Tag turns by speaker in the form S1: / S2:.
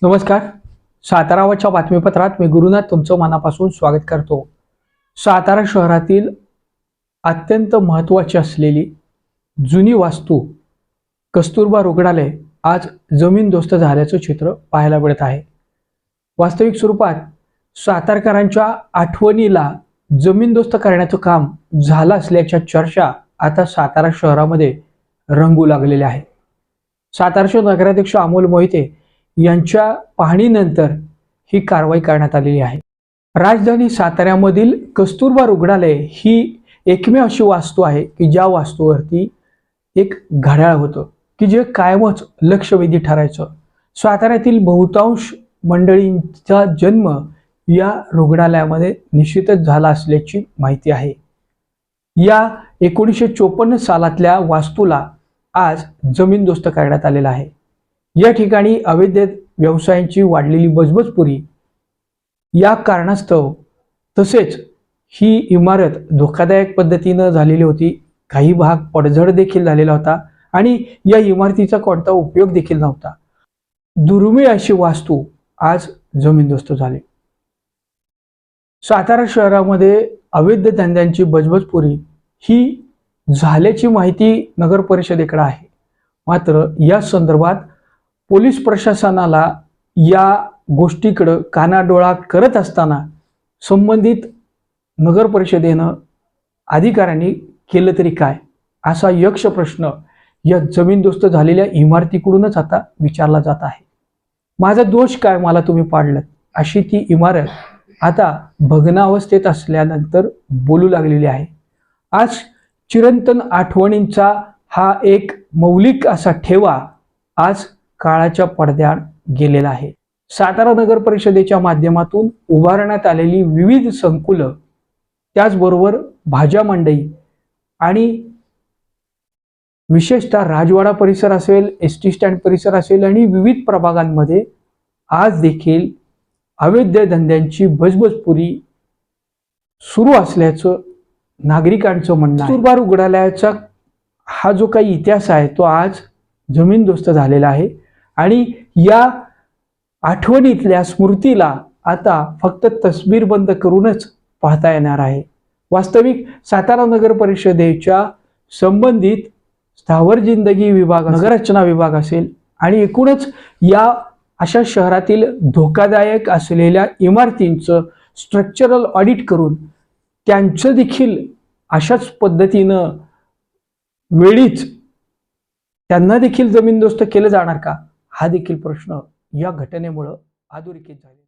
S1: नमस्कार. साताराच्या बातमीपत्रात मी गुरुनाथ तुमचं मनापासून स्वागत करतो. सातारा शहरातील अत्यंत महत्त्वाची असलेली जुनी वास्तू कस्तुरबा रुग्णालय आज जमीनदोस्त झाल्याचं चित्र पाहायला मिळत आहे. वास्तविक स्वरूपात सातारकरांच्या आठवणीला जमीनदोस्त करण्याचं काम झालं असल्याच्या चर्चा आता सातारा शहरामध्ये रंगू लागलेल्या आहेत. साताराचे नगराध्यक्ष अमोल मोहिते यांच्या पाहणीनंतर ही कारवाई करण्यात आलेली आहे. राजधानी साताऱ्यामधील कस्तुरबा रुग्णालय ही एकमेव अशी वास्तू आहे की ज्या वास्तूवरती एक घड्याळ होतं की जे कायमच लक्षवेधी ठरायचं. साताऱ्यातील बहुतांश मंडळींचा जन्म या रुग्णालयामध्ये निश्चितच झाला असल्याची माहिती आहे. या 1954 सालातल्या वास्तूला आज जमीनदोस्त करण्यात आलेला आहे. या ठिकाणी अवैध व्यवसायांची वाढलेली बजबजपुरी या कारणास्तव तसेच ही इमारत धोकादायक पद्धतीनं झालेली होती. काही भाग पडझड देखील झालेला होता आणि या इमारतीचा कोणता उपयोग देखील नव्हता. दुर्मिळ अशी वास्तू आज जमीनदोस्त झाली. सातारा शहरामध्ये अवैध धंद्यांची बजबजपुरी ही झाल्याची माहिती नगर परिषदेकडे आहे. मात्र या संदर्भात पोलीस प्रशासनाला या गोष्टीकडे कानाडोळा करत असताना संबंधित नगर परिषदेनं अधिकाऱ्यांनी केलं तरी काय असा यक्ष प्रश्न या जमीनदोस्त झालेल्या इमारतीकडूनच आता विचारला जात आहे. माझा दोष काय, मला तुम्ही पाडलं, अशी ती इमारत आता भग्नावस्थेत असल्यानंतर बोलू लागलेली आहे. आज चिरंतन आठवणींचा हा एक मौलिक असा ठेवा आज काळाच्या पडद्याआड गेलेला आहे. सातारा नगर परिषदेच्या माध्यमातून उभारण्यात आलेली विविध संकुलं, त्याचबरोबर भाज्या मंडई आणि विशेषतः राजवाडा परिसर असेल, एस टी स्टँड परिसर असेल आणि विविध प्रभागांमध्ये आज देखील अवैध धंद्यांची बजबजपुरी सुरू असल्याचं नागरिकांचं म्हणणं आहे. कस्तुरबा रुग्णालयाचा हा जो काही इतिहास आहे तो आज जमीनदोस्त झालेला आहे आणि या आठवणीतल्या स्मृतीला आता फक्त तस्बीर बंद करूनच पाहता येणार आहे. वास्तविक सातारा नगर परिषदेच्या संबंधित स्थावर जिंदगी विभाग, नगररचना विभाग असेल आणि एकूणच या अशा शहरातील धोकादायक असलेल्या इमारतींचं स्ट्रक्चरल ऑडिट करून त्यांचं देखील अशाच पद्धतीनं वेळीच त्यांना देखील जमीनदोस्त केलं जाणार का, हा देखील प्रश्न या घटनेमुळे अधोरेखित झाले.